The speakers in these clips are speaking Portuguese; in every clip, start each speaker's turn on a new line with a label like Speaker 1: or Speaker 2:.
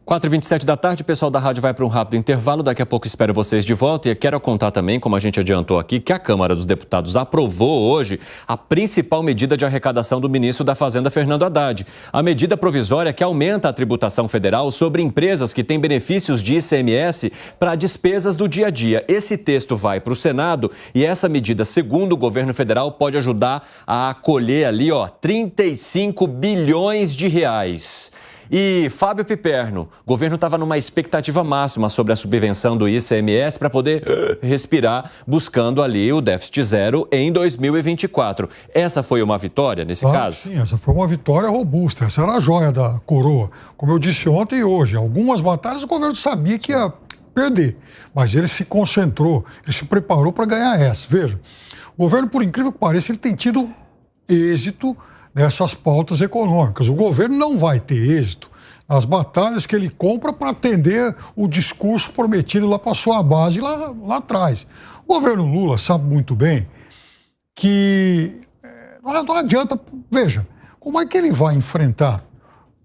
Speaker 1: 4h27 da tarde, o pessoal da rádio vai para um rápido intervalo. Daqui a pouco espero vocês de volta. E quero contar também, como a gente adiantou aqui, que a Câmara dos Deputados aprovou hoje a principal medida de arrecadação do ministro da Fazenda, Fernando Haddad. A medida provisória que aumenta a tributação federal sobre empresas que têm benefícios de ICMS para despesas do dia a dia. Esse texto vai para o Senado e essa medida, segundo o governo federal, pode ajudar a acolher ali, 35 bilhões de reais. E Fábio Piperno, o governo estava numa expectativa máxima sobre a subvenção do ICMS para poder respirar, buscando ali o déficit zero em 2024. Essa foi uma vitória nesse caso?
Speaker 2: Sim, essa foi uma vitória robusta. Essa era a joia da coroa. Como eu disse ontem e hoje, algumas batalhas o governo sabia que ia perder, mas ele se concentrou, ele se preparou para ganhar essa. Veja, o governo, por incrível que pareça, ele tem tido êxito nessas pautas econômicas. O governo não vai ter êxito nas batalhas que ele compra para atender o discurso prometido lá para a sua base lá atrás. O governo Lula sabe muito bem que não adianta. Veja, como é que ele vai enfrentar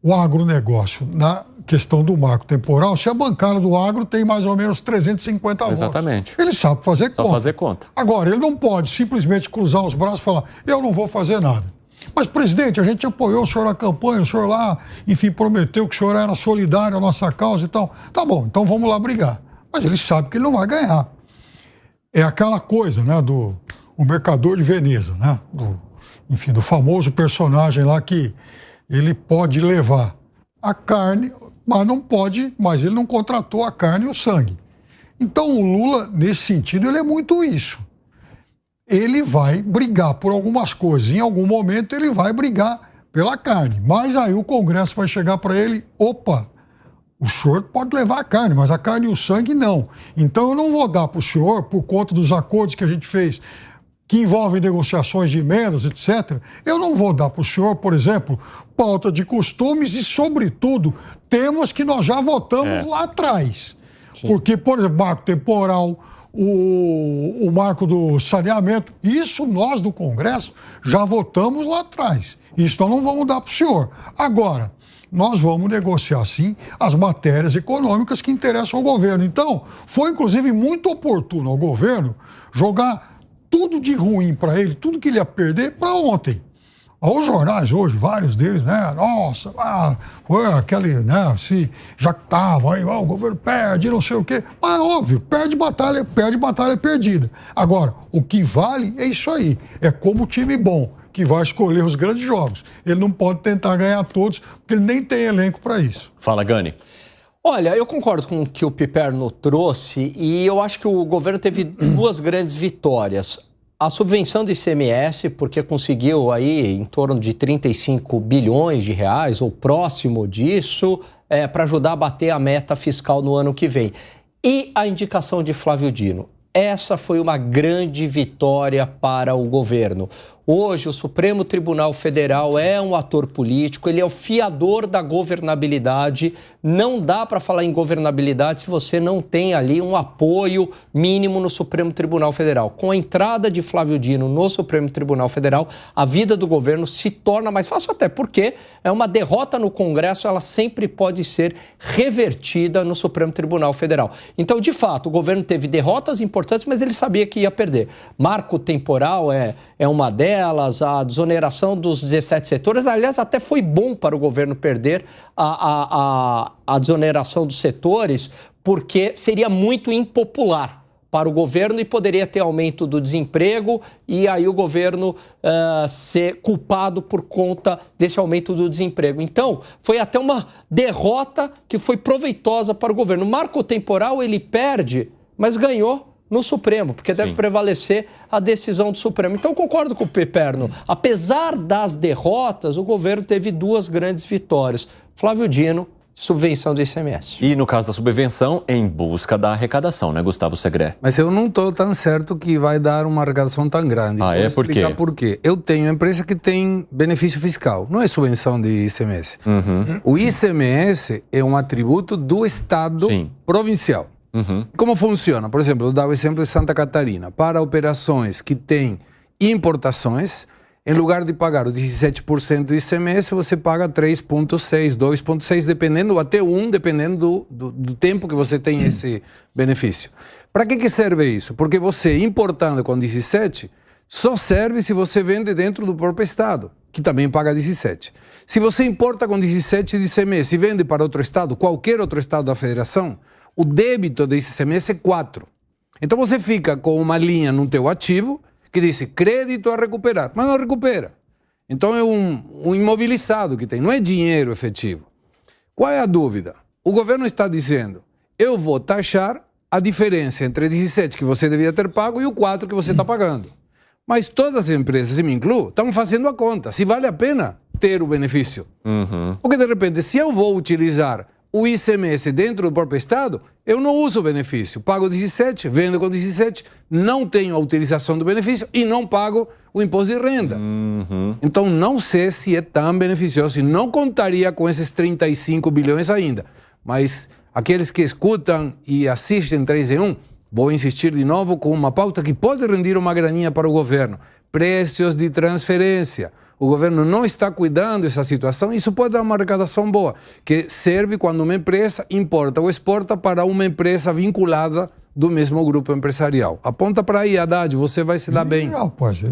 Speaker 2: o agronegócio na questão do marco temporal se a bancada do agro tem mais ou menos 350 votos?
Speaker 1: Exatamente.
Speaker 2: Ele sabe fazer conta.
Speaker 1: Só fazer conta.
Speaker 2: Agora, ele não pode simplesmente cruzar os braços e falar: eu não vou fazer nada. Mas, presidente, a gente apoiou o senhor na campanha, o senhor lá, enfim, prometeu que o senhor era solidário à nossa causa e tal. Tá bom, então vamos lá brigar. Mas ele sabe que ele não vai ganhar. É aquela coisa, né, o Mercador de Veneza, né, do famoso personagem lá que ele pode levar a carne, mas não pode, mas ele não contratou a carne e o sangue. Então, o Lula, nesse sentido, ele é muito isso. Ele vai brigar por algumas coisas. Em algum momento ele vai brigar pela carne. Mas aí o Congresso vai chegar para ele: opa, o senhor pode levar a carne, mas a carne e o sangue não. Então eu não vou dar para o senhor, por conta dos acordos que a gente fez, que envolvem negociações de emendas, etc., eu não vou dar para o senhor, por exemplo, pauta de costumes e, sobretudo, temas que nós já votamos lá atrás. Sim. Porque, por exemplo, marco temporal, o marco do saneamento, isso nós do Congresso já votamos lá atrás. Isso nós não vamos dar para o senhor. Agora, nós vamos negociar, sim, as matérias econômicas que interessam ao governo. Então, foi inclusive muito oportuno ao governo jogar tudo de ruim para ele, tudo que ele ia perder, para ontem. Os jornais hoje, vários deles, né? Nossa, foi aquele, né? Se já estava aí, o governo perde, não sei o quê. Mas é óbvio, perde batalha perdida. Agora, o que vale é isso aí. É como o time bom, que vai escolher os grandes jogos. Ele não pode tentar ganhar todos, porque ele nem tem elenco para isso.
Speaker 1: Fala, Gani.
Speaker 3: Olha, eu concordo com o que o Piperno trouxe e eu acho que o governo teve duas grandes vitórias. A subvenção do ICMS, porque conseguiu aí em torno de 35 bilhões de reais, ou próximo disso, para ajudar a bater a meta fiscal no ano que vem. E a indicação de Flávio Dino. Essa foi uma grande vitória para o governo. Hoje, o Supremo Tribunal Federal é um ator político, ele é o fiador da governabilidade. Não dá para falar em governabilidade se você não tem ali um apoio mínimo no Supremo Tribunal Federal. Com a entrada de Flávio Dino no Supremo Tribunal Federal, a vida do governo se torna mais fácil, até porque é uma derrota no Congresso, ela sempre pode ser revertida no Supremo Tribunal Federal. Então, de fato, o governo teve derrotas importantes, mas ele sabia que ia perder. Marco temporal é uma delas, a desoneração dos 17 setores. Aliás, até foi bom para o governo perder a desoneração dos setores, porque seria muito impopular para o governo e poderia ter aumento do desemprego e aí o governo ser culpado por conta desse aumento do desemprego. Então, foi até uma derrota que foi proveitosa para o governo. O marco temporal, ele perde, mas ganhou no Supremo, porque deve prevalecer a decisão do Supremo. Então, concordo com o Piperno. Apesar das derrotas, o governo teve duas grandes vitórias. Flávio Dino, subvenção do ICMS.
Speaker 1: E no caso da subvenção, em busca da arrecadação, né, Gustavo Segré?
Speaker 4: Mas eu não estou tão certo que vai dar uma arrecadação tão grande.
Speaker 1: Vou explicar
Speaker 4: por quê. Eu tenho empresa que tem benefício fiscal, não é subvenção de ICMS. O ICMS é um atributo do Estado provincial. Como funciona? Por exemplo, eu dou o exemplo de Santa Catarina. Para operações que têm importações, em lugar de pagar o 17% do ICMS, você paga 3,6%, 2,6%, dependendo, até 1%, dependendo do tempo que você tem esse benefício. Para que serve isso? Porque você, importando com 17%, só serve se você vende dentro do próprio estado, que também paga 17%. Se você importa com 17% de ICMS e vende para outro estado, qualquer outro estado da federação, o débito de ICMS é 4%. Então você fica com uma linha no teu ativo que diz crédito a recuperar, mas não recupera. Então é um imobilizado que tem, não é dinheiro efetivo. Qual é a dúvida? O governo está dizendo, eu vou taxar a diferença entre 17 que você devia ter pago e o 4 que você está pagando. Mas todas as empresas, e me incluo, estão fazendo a conta, se vale a pena ter o benefício. Porque de repente, se eu vou utilizar o ICMS dentro do próprio estado, eu não uso o benefício. Pago 17, vendo com 17, não tenho a utilização do benefício e não pago o imposto de renda. Então não sei se é tão beneficioso e não contaria com esses 35 bilhões ainda. Mas aqueles que escutam e assistem 3 em 1, vou insistir de novo com uma pauta que pode render uma graninha para o governo. Preços de transferência. O governo não está cuidando dessa situação, isso pode dar uma arrecadação boa, que serve quando uma empresa importa ou exporta para uma empresa vinculada do mesmo grupo empresarial. Aponta para aí, Haddad, você vai se dar bem.
Speaker 2: Rapaz,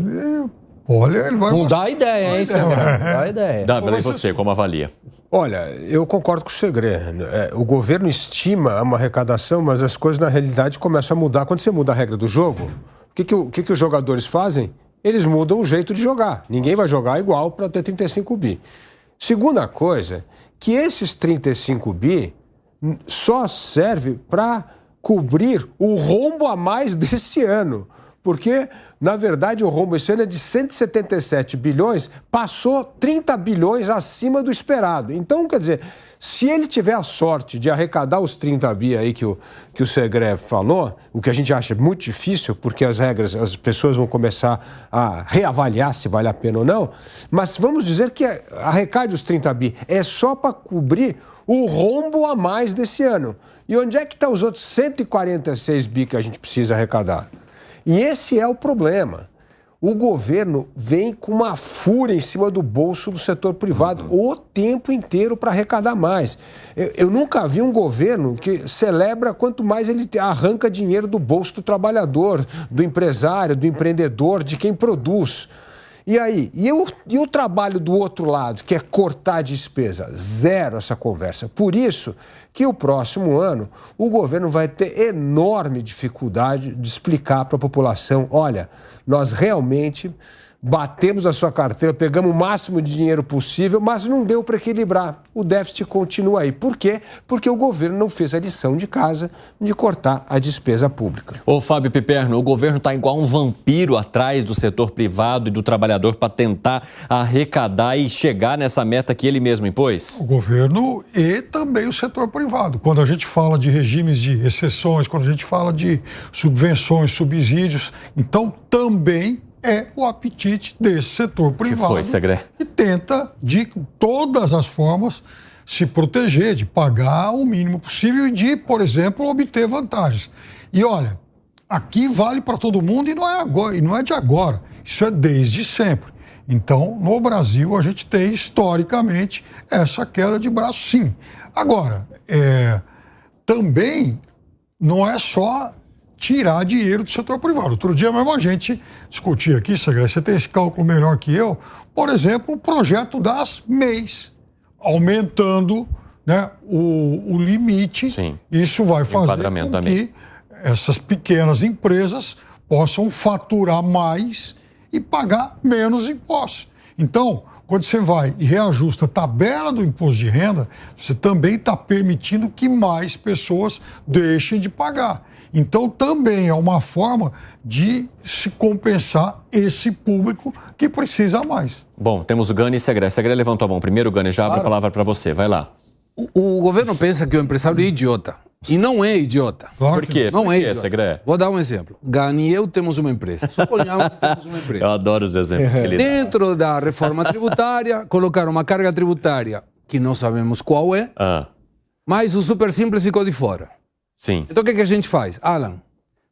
Speaker 2: olha, ele vai...
Speaker 3: Não dá ideia, hein, Segré? Não dá ideia.
Speaker 1: Dávila, e você, como avalia?
Speaker 5: Olha, eu concordo com o Segré. O governo estima uma arrecadação, mas as coisas na realidade começam a mudar. Quando você muda a regra do jogo, o que os jogadores fazem? Eles mudam o jeito de jogar. Ninguém vai jogar igual para ter 35 bi. Segunda coisa, que esses 35 bi só serve para cobrir o rombo a mais desse ano. Porque, na verdade, o rombo esse ano é de 177 bilhões, passou 30 bilhões acima do esperado. Então, quer dizer, se ele tiver a sorte de arrecadar os 30 bi aí que o Segré falou, o que a gente acha muito difícil, porque as pessoas vão começar a reavaliar se vale a pena ou não, mas vamos dizer que arrecade os 30 bi é só para cobrir o rombo a mais desse ano. E onde é que estão os outros 146 bi que a gente precisa arrecadar? E esse é o problema. O governo vem com uma fúria em cima do bolso do setor privado o tempo inteiro para arrecadar mais. Eu nunca vi um governo que celebra quanto mais ele arranca dinheiro do bolso do trabalhador, do empresário, do empreendedor, de quem produz. E aí? E o trabalho do outro lado, que é cortar despesa? Zero essa conversa. Por isso que o próximo ano o governo vai ter enorme dificuldade de explicar para a população, olha, nós realmente batemos a sua carteira, pegamos o máximo de dinheiro possível, mas não deu para equilibrar. O déficit continua aí. Por quê? Porque o governo não fez a lição de casa de cortar a despesa pública.
Speaker 1: Ô, Fábio Piperno, o governo está igual um vampiro atrás do setor privado e do trabalhador para tentar arrecadar e chegar nessa meta que ele mesmo impôs?
Speaker 2: O governo e também o setor privado. Quando a gente fala de regimes de exceções, quando a gente fala de subvenções, subsídios, então também é o apetite desse setor privado.
Speaker 1: Que foi, Segré?
Speaker 2: E tenta, de todas as formas, se proteger, de pagar o mínimo possível e de, por exemplo, obter vantagens. E olha, aqui vale para todo mundo e não é agora, e não é de agora. Isso é desde sempre. Então, no Brasil, a gente tem, historicamente, essa queda de braço, sim. Agora, também não é só tirar dinheiro do setor privado. Outro dia mesmo a gente discutia aqui, Segré, você tem esse cálculo melhor que eu, por exemplo, o projeto das MEIs, aumentando, né, o limite.
Speaker 1: Sim.
Speaker 2: Isso vai fazer com que essas pequenas empresas possam faturar mais e pagar menos impostos. Então, quando você vai e reajusta a tabela do imposto de renda, você também está permitindo que mais pessoas deixem de pagar. Então, também é uma forma de se compensar esse público que precisa mais.
Speaker 1: Bom, temos o Gani e Segré. Segré levantou a mão primeiro, Gani, já abre a palavra para você. Vai lá.
Speaker 4: O governo pensa que o empresário é idiota. E não é idiota.
Speaker 2: Claro.
Speaker 1: Por quê?
Speaker 4: Não
Speaker 1: Por
Speaker 4: é
Speaker 1: quê,
Speaker 4: idiota.
Speaker 1: Segré?
Speaker 4: Vou dar um exemplo. Gani e eu temos uma empresa. Suponhamos que temos uma empresa.
Speaker 1: Eu adoro os exemplos que ele dá.
Speaker 4: Dentro da reforma tributária, colocaram uma carga tributária que não sabemos qual é, mas o super simples ficou de fora.
Speaker 1: Sim.
Speaker 4: Então o que a gente faz? Alan,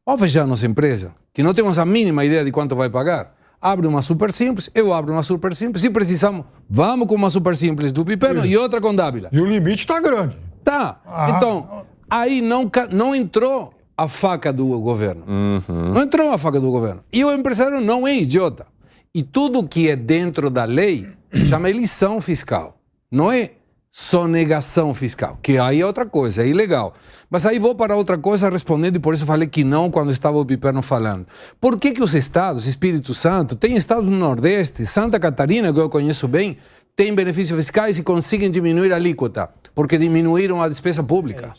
Speaker 4: vamos fechar a nossa empresa, que não temos a mínima ideia de quanto vai pagar? abre uma super simples, eu abro uma super simples. Se precisamos, vamos com uma super simples do Piperno e outra com Dávila.
Speaker 2: E o limite está grande.
Speaker 4: Tá. Então, aí não entrou a faca do governo. Não entrou a faca do governo. E o empresário não é idiota. E tudo que é dentro da lei chama elisão fiscal. Não é sonegação fiscal, que aí é outra coisa, é ilegal. Mas aí vou para outra coisa respondendo, e por isso falei que não quando estava o Piperno falando. Por que os estados, Espírito Santo, tem estados no Nordeste, Santa Catarina, que eu conheço bem, tem benefícios fiscais e conseguem diminuir a alíquota, porque diminuíram a despesa pública.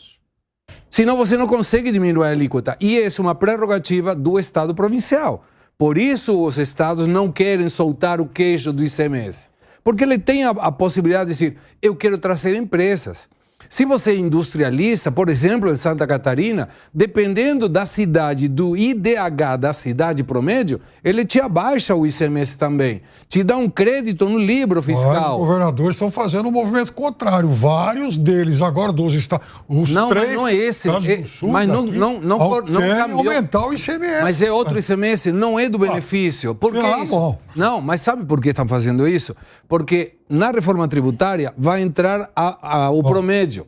Speaker 4: Senão você não consegue diminuir a alíquota. E essa é uma prerrogativa do Estado provincial. Por isso os estados não querem soltar o queijo do ICMS. Porque ele tem a possibilidade de dizer, eu quero trazer empresas. Se você industrializa, por exemplo, em Santa Catarina, dependendo da cidade, do IDH da cidade promédio, ele te abaixa o ICMS também. Te dá um crédito no livro fiscal.
Speaker 2: Os governadores estão fazendo um movimento contrário. Vários deles, agora dos estados.
Speaker 4: Não, mas não é esse. Mas não
Speaker 2: cambiou. Aumentar o ICMS.
Speaker 4: Mas é outro ICMS, não é do benefício. Por que isso?
Speaker 2: Bom.
Speaker 4: Não, mas sabe por que estão fazendo isso? Porque na reforma tributária vai entrar o promédio.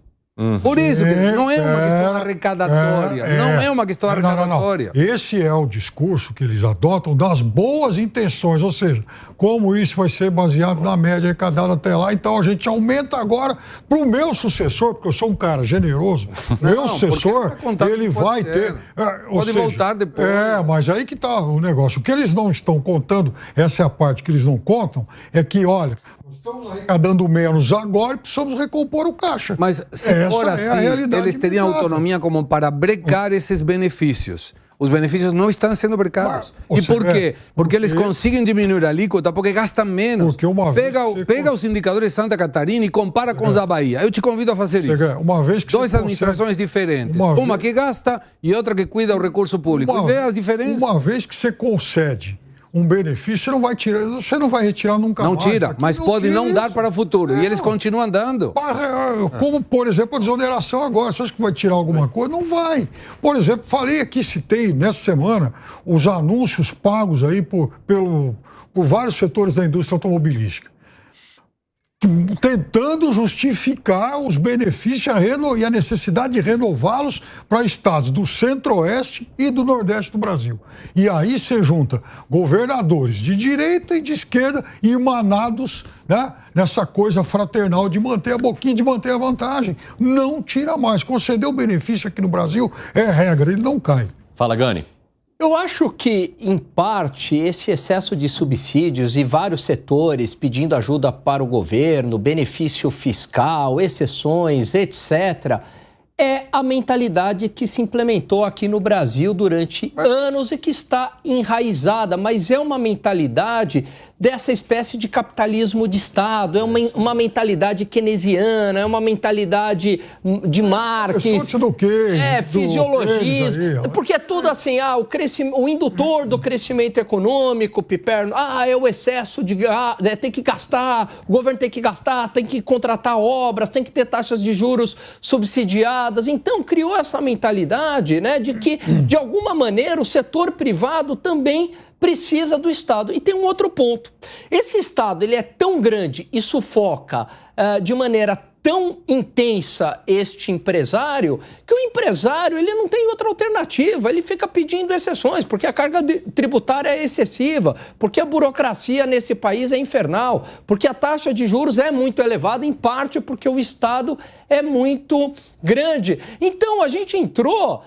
Speaker 4: Por isso, não é uma questão arrecadatória. Não é uma questão arrecadatória.
Speaker 2: Não. Esse é o discurso que eles adotam das boas intenções, ou seja, como isso vai ser baseado na média arrecadada até lá, então a gente aumenta agora para o meu sucessor, porque eu sou um cara generoso, meu sucessor, ele vai ter...
Speaker 4: Pode voltar depois.
Speaker 2: Mas aí que está o negócio. O que eles não estão contando, essa é a parte que eles não contam, é que, olha, estamos arrecadando menos agora e precisamos recompor o caixa.
Speaker 4: Mas se for assim, eles teriam autonomia como para brecar esses benefícios. Os benefícios não estão sendo brecados. E por quê? Porque eles conseguem diminuir a alíquota porque gastam menos. Pega os indicadores de Santa Catarina e compara com os da Bahia. Eu te convido a fazer isso. Duas administrações diferentes. Uma que gasta e outra que cuida do recurso público. E vê as diferenças.
Speaker 2: Uma vez que você concede um benefício, você não vai retirar nunca mais.
Speaker 4: Não tira, mas pode não dar para o futuro. E eles continuam dando.
Speaker 2: Como, por exemplo, a desoneração agora. Você acha que vai tirar alguma coisa? Não vai. Por exemplo, citei nessa semana os anúncios pagos aí por vários setores da indústria automobilística, tentando justificar os benefícios e a necessidade de renová-los para estados do Centro-Oeste e do Nordeste do Brasil. E aí você junta governadores de direita e de esquerda e emanados, né, nessa coisa fraternal de manter a boquinha, de manter a vantagem. Não tira mais. Conceder o benefício aqui no Brasil é regra, ele não cai.
Speaker 1: Fala, Gani.
Speaker 3: Eu acho que, em parte, esse excesso de subsídios e vários setores pedindo ajuda para o governo, benefício fiscal, exceções, etc., é a mentalidade que se implementou aqui no Brasil durante anos e que está enraizada, mas é uma mentalidade dessa espécie de capitalismo de Estado, é uma mentalidade keynesiana, é uma mentalidade de Marx, fisiologismo, porque é tudo assim, o indutor do crescimento econômico, Piperno, é o excesso de tem que gastar, o governo tem que gastar, tem que contratar obras, tem que ter taxas de juros subsidiadas, então criou essa mentalidade, né, de que, de alguma maneira, o setor privado também precisa do Estado. E tem um outro ponto. Esse Estado ele é tão grande e sufoca de maneira tão intensa este empresário, que o empresário ele não tem outra alternativa, ele fica pedindo exceções, porque a carga tributária é excessiva, porque a burocracia nesse país é infernal, porque a taxa de juros é muito elevada, em parte porque o Estado é muito grande. Então a gente entrou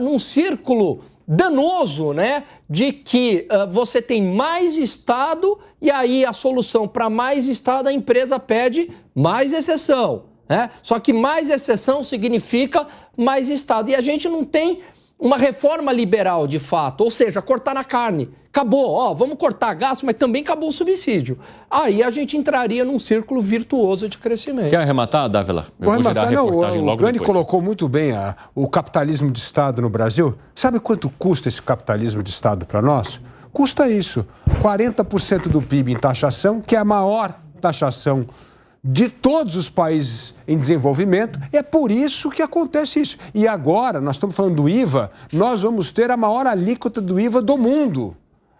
Speaker 3: num círculo danoso, né, de que você tem mais Estado e aí a solução para mais Estado a empresa pede mais exceção, né? Só que mais exceção significa mais Estado e a gente não tem uma reforma liberal de fato, ou seja, cortar na carne. Acabou, vamos cortar gasto, mas também acabou o subsídio. Aí a gente entraria num círculo virtuoso de crescimento.
Speaker 1: Quer arrematar, Dávila? Eu vou girar a reportagem logo depois.
Speaker 5: O Gani colocou muito bem o capitalismo de Estado no Brasil. Sabe quanto custa esse capitalismo de Estado para nós? Custa isso, 40% do PIB em taxação, que é a maior taxação de todos os países em desenvolvimento. É por isso que acontece isso. E agora, nós estamos falando do IVA, nós vamos ter a maior alíquota do IVA do mundo.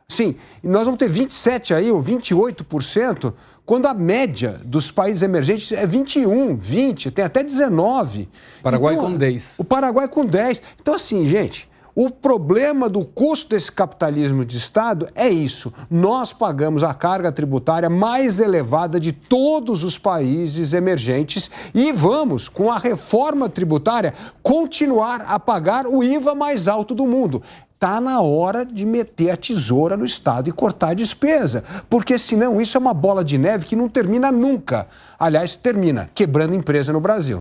Speaker 5: Sim, nós vamos ter 27 aí, ou 28%, quando a média dos países emergentes é 21, 20, tem até 19.
Speaker 4: Paraguai
Speaker 5: então,
Speaker 4: com 10.
Speaker 5: O Paraguai com 10. Então, assim, gente, o problema do custo desse capitalismo de Estado é isso. Nós pagamos a carga tributária mais elevada de todos os países emergentes e vamos, com a reforma tributária, continuar a pagar o IVA mais alto do mundo. Está na hora de meter a tesoura no Estado e cortar a despesa, porque senão isso é uma bola de neve que não termina nunca. Aliás, termina quebrando empresa no Brasil.